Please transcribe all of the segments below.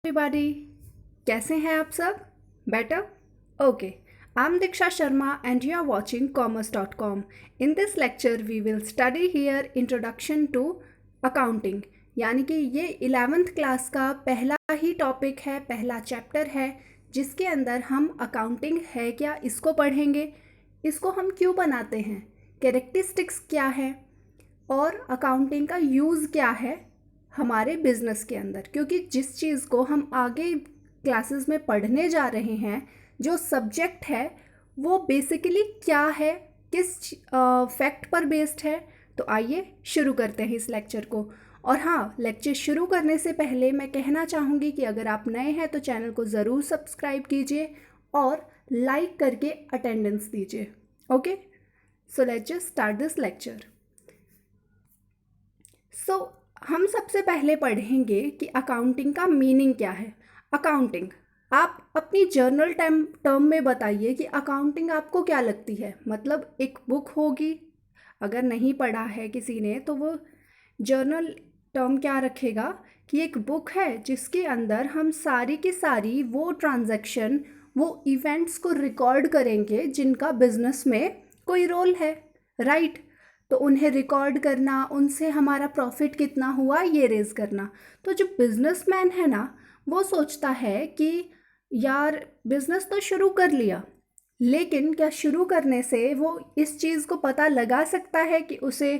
Everybody, कैसे हैं आप सब? Better? Okay, I am Diksha Sharma and you are watching commerce.com. In this lecture we will study here introduction to accounting. यानी कि ये 11th class का पहला ही टॉपिक है, पहला चैप्टर है जिसके अंदर हम अकाउंटिंग है क्या इसको पढ़ेंगे, इसको हम क्यों बनाते हैं, कैरेक्टरिस्टिक्स क्या है और अकाउंटिंग का यूज़ क्या है हमारे बिजनेस के अंदर। क्योंकि जिस चीज़ को हम आगे क्लासेस में पढ़ने जा रहे हैं, जो सब्जेक्ट है वो बेसिकली क्या है, किस फैक्ट पर बेस्ड है। तो आइए शुरू करते हैं इस लेक्चर को। और हाँ, लेक्चर शुरू करने से पहले मैं कहना चाहूँगी कि अगर आप नए हैं तो चैनल को ज़रूर सब्सक्राइब कीजिए और लाइक करके अटेंडेंस दीजिए। Okay, so let's just start this lecture. So हम सबसे पहले पढ़ेंगे कि अकाउंटिंग का मीनिंग क्या है। अकाउंटिंग, आप अपनी जर्नल टर्म में बताइए कि अकाउंटिंग आपको क्या लगती है। मतलब एक बुक होगी, अगर नहीं पढ़ा है किसी ने तो वो जर्नल टर्म क्या रखेगा कि एक बुक है जिसके अंदर हम सारी की सारी वो ट्रांजैक्शन, वो इवेंट्स को रिकॉर्ड करेंगे जिनका बिजनेस में कोई रोल है, राइट। तो उन्हें रिकॉर्ड करना, उनसे हमारा प्रॉफिट कितना हुआ ये रेज करना। तो जो बिजनेसमैन है ना, वो सोचता है कि यार बिजनेस तो शुरू कर लिया, लेकिन क्या शुरू करने से वो इस चीज़ को पता लगा सकता है कि उसे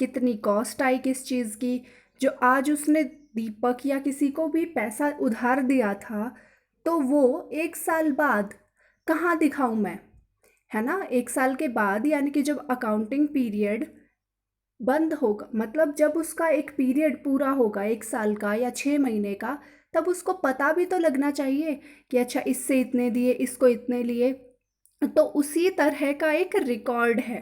कितनी कॉस्ट आई किस चीज़ की। जो आज उसने दीपक या किसी को भी पैसा उधार दिया था, तो वो 1 साल बाद कहाँ दिखाऊं मैं, है ना। 1 साल के बाद यानी कि जब अकाउंटिंग पीरियड बंद होगा, मतलब जब उसका एक पीरियड पूरा होगा 1 साल का या 6 महीने का, तब उसको पता भी तो लगना चाहिए कि अच्छा इससे इतने दिए, इसको इतने लिए। तो उसी तरह का एक रिकॉर्ड है,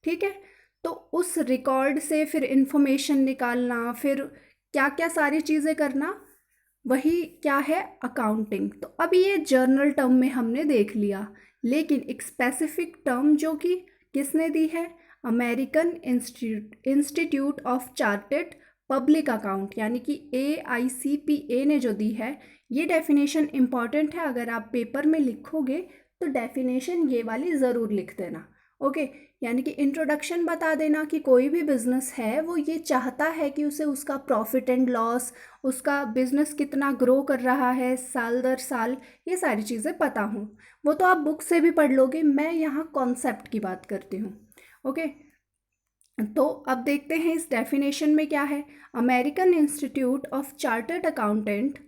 ठीक है। तो उस रिकॉर्ड से फिर इंफॉर्मेशन निकालना, फिर क्या क्या सारी चीज़ें करना, वही क्या है, अकाउंटिंग। तो अभी ये जर्नल टर्म में हमने देख लिया, लेकिन एक स्पेसिफिक टर्म जो कि किसने दी है, American institute of chartered public account यानी कि AICPA ने जो दी है। ये डेफिनेशन इम्पॉर्टेंट है, अगर आप पेपर में लिखोगे तो डेफिनेशन ये वाली ज़रूर लिख देना। ओके, यानी कि इंट्रोडक्शन बता देना कि कोई भी बिजनेस है वो ये चाहता है कि उसे उसका प्रॉफिट एंड लॉस, उसका बिजनेस कितना ग्रो कर रहा है साल दर साल, ये सारी चीज़ें पता हूँ। वो तो आप बुक से भी पढ़ लोगे, मैं यहाँ कॉन्सेप्ट की बात करती हूँ। ओके, तो अब देखते हैं इस डेफिनेशन में क्या है। American institute of chartered accountant,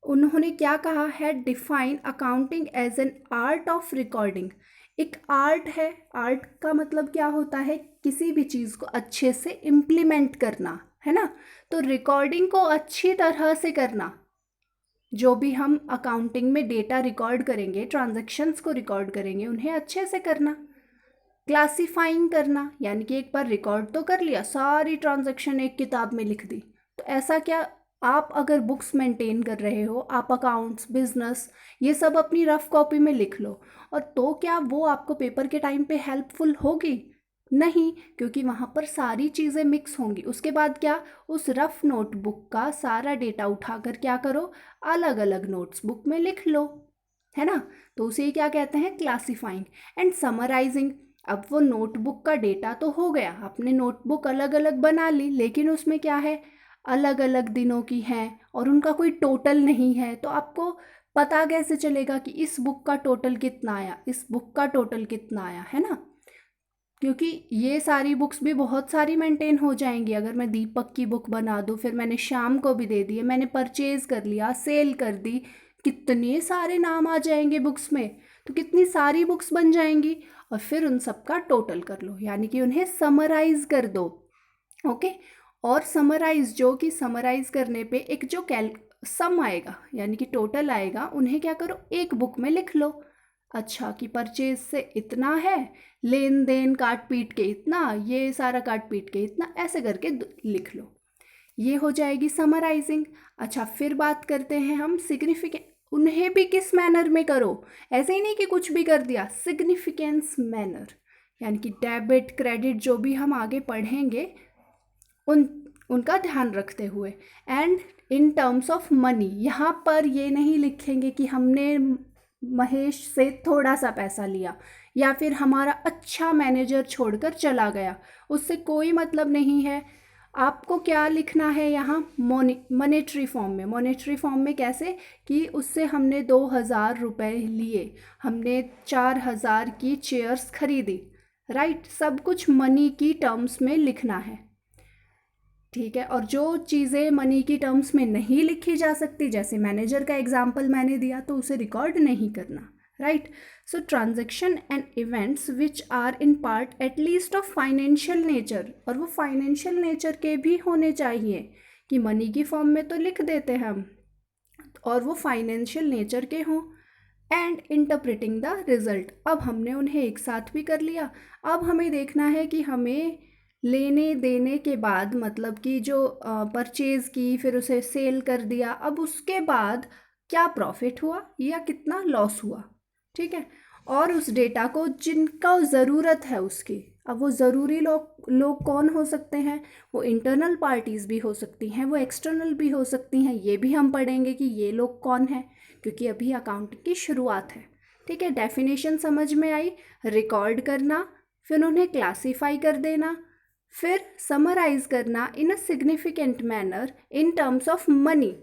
उन्होंने क्या कहा है, define accounting as an art of recording. एक आर्ट है, आर्ट का मतलब क्या होता है, किसी भी चीज़ को अच्छे से इम्प्लीमेंट करना, है ना। तो रिकॉर्डिंग को अच्छी तरह से करना, जो भी हम अकाउंटिंग में डेटा रिकॉर्ड करेंगे, ट्रांजैक्शंस को रिकॉर्ड करेंगे, उन्हें अच्छे से करना। क्लासिफाइंग करना, यानी कि एक बार रिकॉर्ड तो कर लिया, सारी ट्रांजैक्शन एक किताब में लिख दी, तो ऐसा क्या, आप अगर बुक्स मेंटेन कर रहे हो, आप अकाउंट्स, बिजनेस, ये सब अपनी रफ कॉपी में लिख लो, और तो क्या वो आपको पेपर के टाइम पे हेल्पफुल होगी? नहीं, क्योंकि वहाँ पर सारी चीज़ें मिक्स होंगी। उसके बाद क्या, उस रफ नोटबुक का सारा डेटा उठाकर क्या करो, अलग अलग नोट्स बुक में लिख लो, है ना। तो उसे क्या कहते हैं, क्लासिफाइंग एंड समराइजिंग। अब वो नोटबुक का डेटा तो हो गया, आपने नोटबुक अलग अलग बना ली, लेकिन उसमें क्या है, अलग अलग दिनों की हैं और उनका कोई टोटल नहीं है। तो आपको पता कैसे चलेगा कि इस बुक का टोटल कितना आया, इस बुक का टोटल कितना आया, है ना। क्योंकि ये सारी बुक्स भी बहुत सारी मेंटेन हो जाएंगी। अगर मैं दीपक की बुक बना दूँ, फिर मैंने शाम को भी दे दी, मैंने परचेज कर लिया, सेल कर दी, कितने सारे नाम आ जाएंगे बुक्स में, तो कितनी सारी बुक्स बन जाएंगी। और फिर उन सब का टोटल कर लो, यानी कि उन्हें समराइज कर दो। ओके, और समराइज, जो कि समराइज करने पे एक जो सम आएगा यानी कि टोटल आएगा, उन्हें क्या करो, एक बुक में लिख लो। अच्छा, कि परचेज से इतना है, लेन देन काट पीट के इतना, ये सारा काट पीट के इतना, ऐसे करके लिख लो। ये हो जाएगी समराइजिंग। अच्छा, फिर बात करते हैं हम सिग्निफिकेंट, उन्हें भी किस मैनर में करो, ऐसे ही नहीं कि कुछ भी कर दिया, सिग्निफिकेंस मैनर, यानी कि डेबिट क्रेडिट जो भी हम आगे पढ़ेंगे, उन उनका ध्यान रखते हुए। And in terms of money, यहाँ पर ये नहीं लिखेंगे कि हमने महेश से थोड़ा सा पैसा लिया या फिर हमारा अच्छा मैनेजर छोड़कर चला गया, उससे कोई मतलब नहीं है। आपको क्या लिखना है यहाँ, मॉनेटरी फॉर्म में। मॉनेटरी फॉर्म में कैसे कि उससे हमने 2,000 रुपये लिए, हमने 4,000 की चेयर्स खरीदी, राइट। सब कुछ मनी की टर्म्स में लिखना है, ठीक है। और जो चीज़ें मनी की टर्म्स में नहीं लिखी जा सकती, जैसे मैनेजर का एग्जाम्पल मैंने दिया, तो उसे रिकॉर्ड नहीं करना, right. So transaction and events which are in part at least of financial nature, और वो फाइनेंशियल नेचर के भी होने चाहिए, कि मनी की फॉर्म में तो लिख देते हैं हम, और वो फाइनेंशियल नेचर के हों। एंड इंटरप्रेटिंग द रिजल्ट, अब हमने उन्हें एक साथ भी कर लिया। अब हमें देखना है कि हमें लेने देने के बाद, मतलब कि जो परचेज़ की, फिर उसे सेल कर दिया, अब उसके बाद क्या प्रॉफिट हुआ या कितना लॉस हुआ, ठीक है। और उस डेटा को जिनको ज़रूरत है उसकी, अब वो ज़रूरी लोग कौन हो सकते हैं, वो इंटरनल पार्टीज़ भी हो सकती हैं, वो एक्सटर्नल भी हो सकती हैं, ये भी हम पढ़ेंगे कि ये लोग कौन हैं, क्योंकि अभी अकाउंटिंग की शुरुआत है, ठीक है। डेफिनेशन समझ में आई, रिकॉर्ड करना, फिर उन्हें क्लासीफाई कर देना, फिर समराइज करना in a significant manner in terms of money,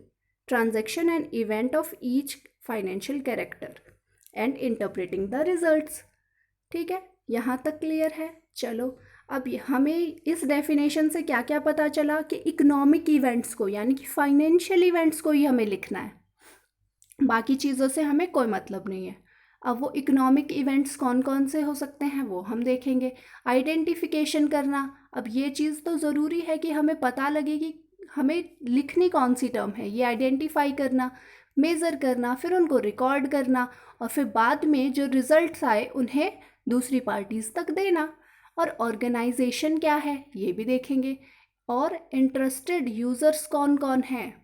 transaction and event of each financial character, and interpreting the results, ठीक है। यहाँ तक क्लियर है। चलो, अब हमें इस डेफिनेशन से क्या क्या पता चला कि इकोनॉमिक इवेंट्स को, यानी कि फाइनेंशियल इवेंट्स को ही हमें लिखना है, बाकी चीज़ों से हमें कोई मतलब नहीं है। अब वो इकोनॉमिक इवेंट्स कौन कौन से हो सकते हैं वो हम देखेंगे। आइडेंटिफिकेशन करना, अब ये चीज़ तो ज़रूरी है कि हमें पता लगे कि हमें लिखनी कौन सी टर्म है, ये आइडेंटिफाई करना, मेज़र करना, फिर उनको रिकॉर्ड करना, और फिर बाद में जो रिज़ल्ट्स आए उन्हें दूसरी पार्टीज़ तक देना। और ऑर्गेनाइजेशन क्या है ये भी देखेंगे, और इंटरेस्टेड यूज़र्स कौन कौन हैं।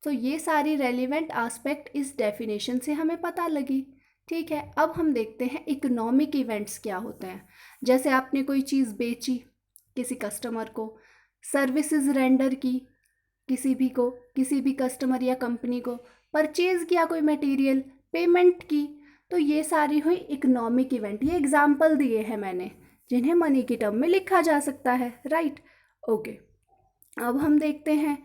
तो ये सारी रेलिवेंट आस्पेक्ट इस डेफिनेशन से हमें पता लगी, ठीक है। अब हम देखते हैं इकोनॉमिक इवेंट्स क्या होते हैं। जैसे आपने कोई चीज़ बेची किसी कस्टमर को, सर्विसेज रेंडर की किसी भी कस्टमर या कंपनी को, परचेज़ किया कोई मटेरियल, पेमेंट की, तो ये सारी हुई इकोनॉमिक इवेंट। ये एग्जाम्पल दिए हैं मैंने जिन्हें मनी की टर्म में लिखा जा सकता है, राइट। ओके, अब हम देखते हैं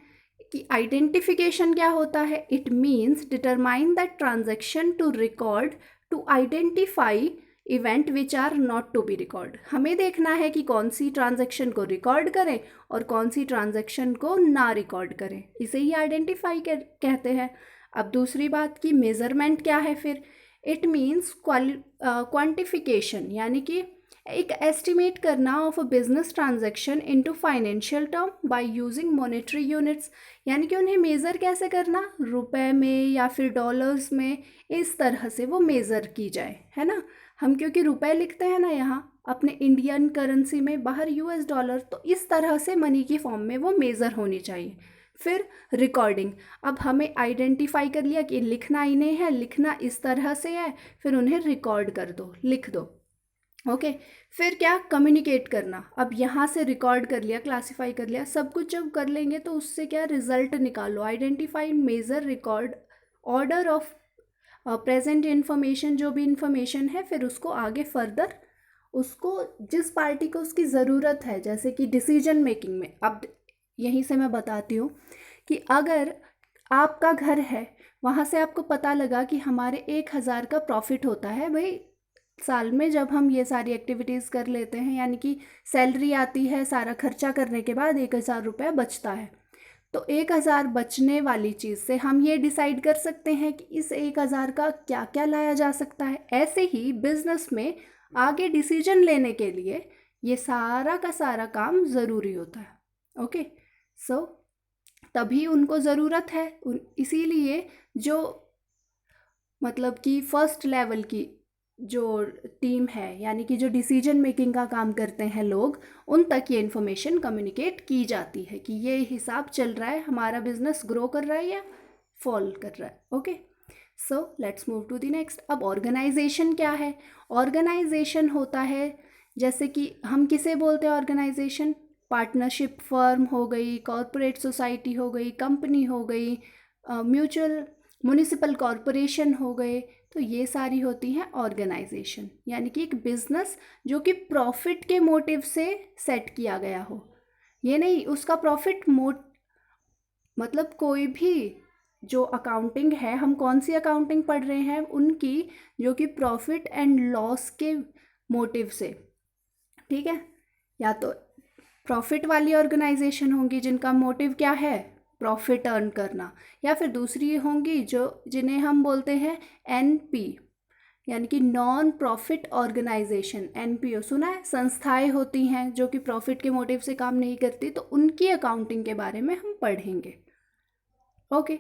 कि आइडेंटिफिकेशन क्या होता है। It means determine that transaction to record, to identify event which are not to be record. हमें देखना है कि कौन सी ट्रांजैक्शन को रिकॉर्ड करें और कौन सी ट्रांजैक्शन को ना रिकॉर्ड करें, इसे ही आइडेंटिफाई कहते हैं। अब दूसरी बात की मेज़रमेंट क्या है फिर। इट मीन्स क्वांटिफिकेशन, यानी कि एक एस्टिमेट करना of a business transaction into financial term by using monetary units, यानी कि उन्हें मेज़र कैसे करना, रुपए में या फिर डॉलर्स में, इस तरह से वो मेज़र की जाए, है ना। हम क्योंकि रुपए लिखते हैं ना यहाँ अपने इंडियन करेंसी में, बाहर यूएस डॉलर, तो इस तरह से मनी की फॉर्म में वो मेज़र होनी चाहिए। फिर रिकॉर्डिंग, अब हमें आइडेंटिफाई कर लिया कि लिखना इन्हें है, लिखना इस तरह से है, फिर उन्हें रिकॉर्ड कर दो, लिख दो, ओके। फिर क्या, कम्युनिकेट करना। अब यहाँ से रिकॉर्ड कर लिया, क्लासीफाई कर लिया, सब कुछ जब कर लेंगे तो उससे क्या रिजल्ट निकालो, identify, measure, record, order of present information, जो भी इंफॉर्मेशन है, फिर उसको आगे फर्दर उसको जिस पार्टी को उसकी ज़रूरत है, जैसे कि डिसीजन मेकिंग में। अब यहीं से मैं बताती हूँ कि अगर आपका घर है, वहाँ से आपको पता लगा कि हमारे 1,000 का प्रॉफिट होता है भाई साल में, जब हम ये सारी एक्टिविटीज़ कर लेते हैं, यानी कि सैलरी आती है, सारा खर्चा करने के बाद 1,000 रुपया बचता है। तो 1,000 बचने वाली चीज़ से हम ये डिसाइड कर सकते हैं कि इस 1,000 का क्या क्या लाया जा सकता है। ऐसे ही बिजनेस में आगे डिसीजन लेने के लिए ये सारा का सारा काम ज़रूरी होता है, ओके। सो तभी उनको ज़रूरत है, इसीलिए जो मतलब कि फर्स्ट लेवल की जो टीम है, यानी कि जो डिसीजन मेकिंग का काम करते हैं लोग, उन तक ये इन्फॉर्मेशन कम्युनिकेट की जाती है कि ये हिसाब चल रहा है, हमारा बिजनेस ग्रो कर रहा है या फॉल कर रहा है, okay. So let's move to the next. अब ऑर्गेनाइजेशन क्या है। ऑर्गेनाइजेशन होता है, जैसे कि हम किसे बोलते हैं ऑर्गेनाइजेशन, पार्टनरशिप फर्म हो गई, कॉरपोरेट सोसाइटी हो गई, कंपनी हो गई, म्यूचुअल म्युनिसिपल कॉरपोरेशन हो गए। तो ये सारी होती हैं ऑर्गेनाइजेशन, यानी कि एक बिजनेस जो कि प्रॉफिट के मोटिव से सेट किया गया हो। ये नहीं उसका प्रॉफिट मतलब कोई भी जो अकाउंटिंग है, हम कौन सी अकाउंटिंग पढ़ रहे हैं, उनकी जो कि प्रॉफिट एंड लॉस के मोटिव से, ठीक है। या तो प्रॉफिट वाली ऑर्गेनाइजेशन होंगी जिनका मोटिव क्या है, प्रॉफिट अर्न करना, या फिर दूसरी होंगी जिन्हें हम बोलते हैं एनपी, यानी कि नॉन प्रॉफिट ऑर्गेनाइजेशन। एनपीओ सुना है, संस्थाएं होती हैं जो कि प्रॉफिट के मोटिव से काम नहीं करती, तो उनकी अकाउंटिंग के बारे में हम पढ़ेंगे। ओके,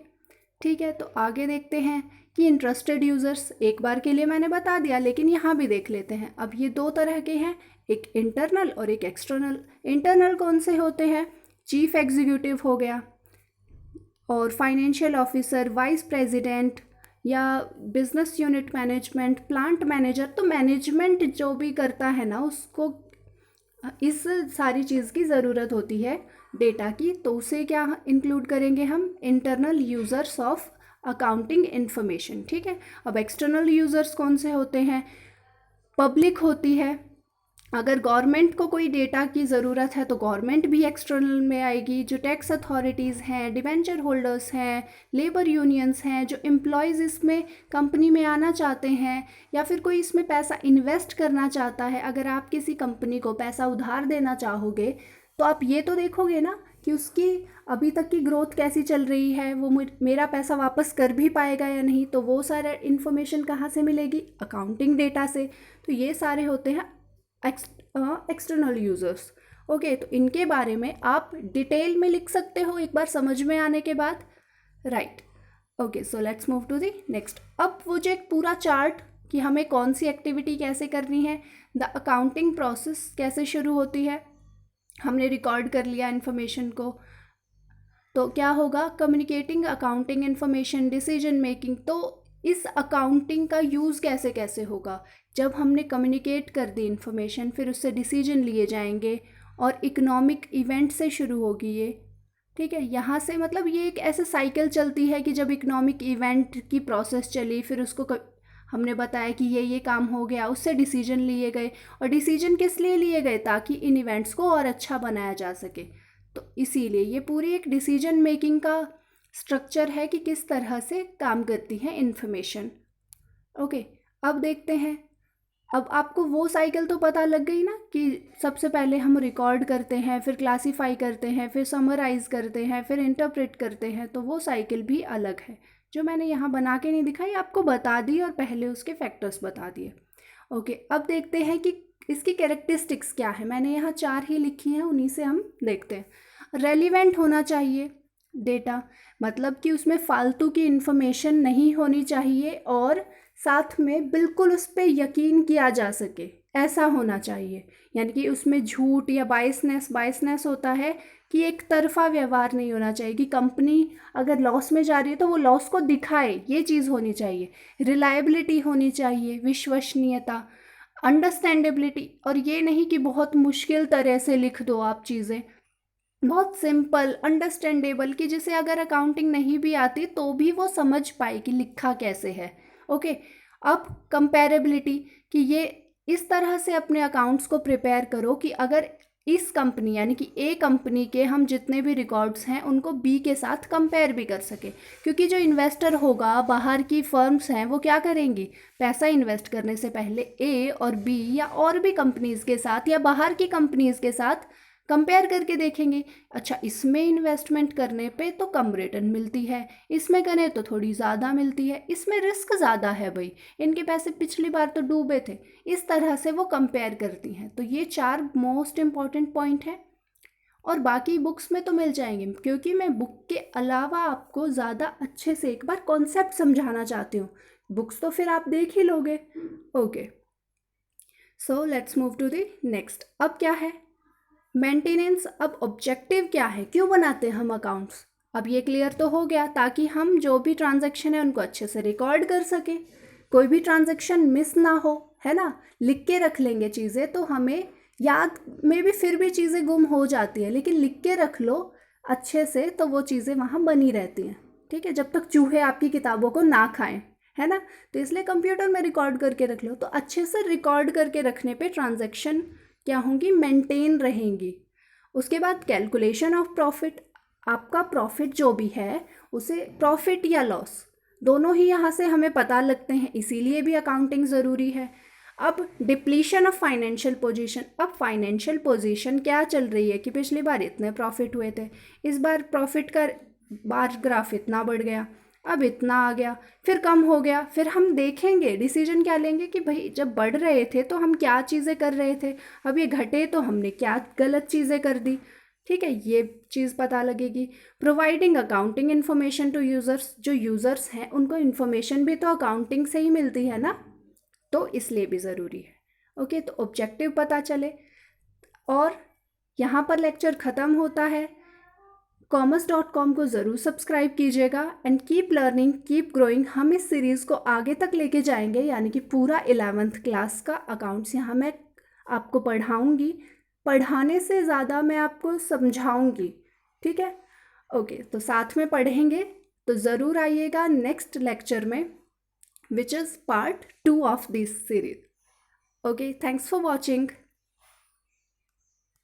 ठीक है। तो आगे देखते हैं कि इंटरेस्टेड यूज़र्स, एक बार के लिए मैंने बता दिया, लेकिन यहाँ भी देख लेते हैं। अब ये दो तरह के हैं, एक इंटरनल और एक एक्सटर्नल। इंटरनल कौन से होते हैं, चीफ एग्जीक्यूटिव हो गया, और फाइनेंशियल ऑफिसर, वाइस प्रेसिडेंट, या business unit management, plant manager. तो मैनेजमेंट जो भी करता है ना, उसको इस सारी चीज़ की ज़रूरत होती है डेटा की, तो उसे क्या इंक्लूड करेंगे हम, internal users of accounting information, ठीक है। अब एक्सटर्नल यूज़र्स कौन से होते हैं, पब्लिक होती है। अगर गवर्नमेंट को कोई डेटा की ज़रूरत है तो गवर्नमेंट भी एक्सटर्नल में आएगी। जो टैक्स अथॉरिटीज़ हैं, डिवेंचर होल्डर्स हैं, लेबर यूनियंस हैं, जो एम्प्लॉयज़ इसमें कंपनी में आना चाहते हैं, या फिर कोई इसमें पैसा इन्वेस्ट करना चाहता है। अगर आप किसी कंपनी को पैसा उधार देना चाहोगे तो आप ये तो देखोगे ना कि उसकी अभी तक की ग्रोथ कैसी चल रही है, वो मेरा पैसा वापस कर भी पाएगा या नहीं। तो वो सारा इन्फॉर्मेशन कहाँ से मिलेगी, अकाउंटिंग डेटा से। तो ये सारे होते हैं एक्सटर्नल यूज़र्स। ओके, तो इनके बारे में आप डिटेल में लिख सकते हो एक बार समझ में आने के बाद, right. Okay, so let's move to the next. अब वो जो एक पूरा चार्ट कि हमें कौन सी एक्टिविटी कैसे करनी है, द अकाउंटिंग प्रोसेस कैसे शुरू होती है, हमने रिकॉर्ड कर लिया इन्फॉर्मेशन को। तो क्या होगा, communicating accounting information, decision making. तो इस अकाउंटिंग का यूज़ कैसे कैसे होगा, जब हमने कम्युनिकेट कर दी इन्फॉर्मेशन, फिर उससे डिसीजन लिए जाएंगे, और इकोनॉमिक इवेंट से शुरू होगी ये, ठीक है। यहाँ से मतलब ये एक ऐसे साइकिल चलती है कि जब इकोनॉमिक इवेंट की प्रोसेस चली, फिर उसको हमने बताया कि ये काम हो गया, उससे डिसीजन लिए गए, और डिसीजन किस लिए लिए गए, ताकि इन इवेंट्स को और अच्छा बनाया जा सके। तो इसीलिए ये पूरी एक डिसीजन मेकिंग का स्ट्रक्चर है कि किस तरह से काम करती है इन्फॉर्मेशन। ओके, अब देखते हैं। अब आपको वो साइकिल तो पता लग गई ना कि सबसे पहले हम रिकॉर्ड करते हैं, फिर क्लासीफाई करते हैं, फिर समराइज करते हैं, फिर इंटरप्रेट करते हैं। तो वो साइकिल भी अलग है, जो मैंने यहाँ बना के नहीं दिखाई, आपको बता दी और पहले उसके फैक्टर्स बता दिए। ओके, अब देखते हैं कि इसकी कैरेक्टरिस्टिक्स क्या है। मैंने यहाँ 4 ही लिखी हैं, उन्हीं से हम देखते हैं। रेलिवेंट होना चाहिए डेटा, मतलब कि उसमें फालतू की इन्फॉर्मेशन नहीं होनी चाहिए, और साथ में बिल्कुल उस पर यकीन किया जा सके, ऐसा होना चाहिए। यानी कि उसमें झूठ या बायसनेस होता है कि एक तरफा व्यवहार नहीं होना चाहिए, कि कंपनी अगर लॉस में जा रही है तो वो लॉस को दिखाए, ये चीज़ होनी चाहिए। रिलायबिलिटी होनी चाहिए, विश्वसनीयता, अंडरस्टैंडेबिलिटी, और ये नहीं कि बहुत मुश्किल तरह से लिख दो आप चीज़ें, बहुत सिंपल अंडरस्टैंडेबल, कि जिसे अगर अकाउंटिंग नहीं भी आती तो भी वो समझ पाए कि लिखा कैसे है। ओके, अब कंपैरेबिलिटी, कि ये इस तरह से अपने अकाउंट्स को प्रिपेयर करो कि अगर इस कंपनी यानी कि ए कंपनी के हम जितने भी रिकॉर्ड्स हैं उनको बी के साथ कंपेयर भी कर सके। क्योंकि जो इन्वेस्टर होगा, बाहर की फर्म्स हैं, वो क्या करेंगी, पैसा इन्वेस्ट करने से पहले ए और बी या और भी कंपनीज़ के साथ या बाहर की कंपनीज़ के साथ कंपेयर करके देखेंगे। अच्छा, इसमें इन्वेस्टमेंट करने पे तो कम रिटर्न मिलती है, इसमें करें तो थोड़ी ज़्यादा मिलती है, इसमें रिस्क ज़्यादा है भाई, इनके पैसे पिछली बार तो डूबे थे। इस तरह से वो कंपेयर करती हैं। तो ये 4 मोस्ट इम्पॉर्टेंट पॉइंट हैं, और बाकी बुक्स में तो मिल जाएंगे, क्योंकि मैं बुक के अलावा आपको ज़्यादा अच्छे से एक बार कॉन्सेप्ट समझाना चाहती हूँ। बुक्स तो फिर आप देख ही लोगे। Okay, so let's move to the next. अब क्या है मेंटेनेंस। अब ऑब्जेक्टिव क्या है, क्यों बनाते हैं हम अकाउंट्स, अब ये क्लियर तो हो गया, ताकि हम जो भी ट्रांजैक्शन है उनको अच्छे से रिकॉर्ड कर सके, कोई भी ट्रांजैक्शन मिस ना हो, है ना। लिख के रख लेंगे चीज़ें तो हमें याद में भी फिर भी चीज़ें गुम हो जाती है, लेकिन लिख के रख लो अच्छे से तो वो चीज़ें वहाँ बनी रहती हैं। ठीक है, जब तक चूहे आपकी किताबों को ना खाएं, है ना। तो इसलिए कंप्यूटर में रिकॉर्ड करके रख लो, तो अच्छे से रिकॉर्ड करके रखने पे ट्रांजैक्शन क्या होंगी, मेंटेन रहेंगी। उसके बाद कैलकुलेशन ऑफ प्रॉफिट, आपका प्रॉफिट जो भी है उसे प्रॉफिट या लॉस दोनों ही यहाँ से हमें पता लगते हैं, इसीलिए भी अकाउंटिंग ज़रूरी है। अब डिप्लीशन ऑफ फाइनेंशियल पोजीशन, अब फाइनेंशियल पोजीशन क्या चल रही है कि पिछली बार इतने प्रॉफिट हुए थे, इस बार प्रॉफिट का बार ग्राफ इतना बढ़ गया, अब इतना आ गया, फिर कम हो गया, फिर हम देखेंगे डिसीजन क्या लेंगे कि भाई जब बढ़ रहे थे तो हम क्या चीज़ें कर रहे थे, अब ये घटे तो हमने क्या गलत चीज़ें कर दी। ठीक है, ये चीज़ पता लगेगी। Providing accounting information to users, जो यूज़र्स हैं उनको इन्फॉर्मेशन भी तो अकाउंटिंग से ही मिलती है ना, तो इसलिए भी ज़रूरी है। ओके, तो ऑब्जेक्टिव पता चले। और यहाँ पर लेक्चर ख़त्म होता है। commerce.com को ज़रूर सब्सक्राइब कीजिएगा and keep learning keep growing. हम इस सीरीज़ को आगे तक लेके जाएंगे, यानी कि पूरा 11th क्लास का अकाउंट्स यहाँ मैं आपको पढ़ाऊँगी। पढ़ाने से ज़्यादा मैं आपको समझाऊँगी। ठीक है, ओके, तो साथ में पढ़ेंगे, तो ज़रूर आइएगा नेक्स्ट लेक्चर में, which is part 2 of this series. Okay, thanks for watching.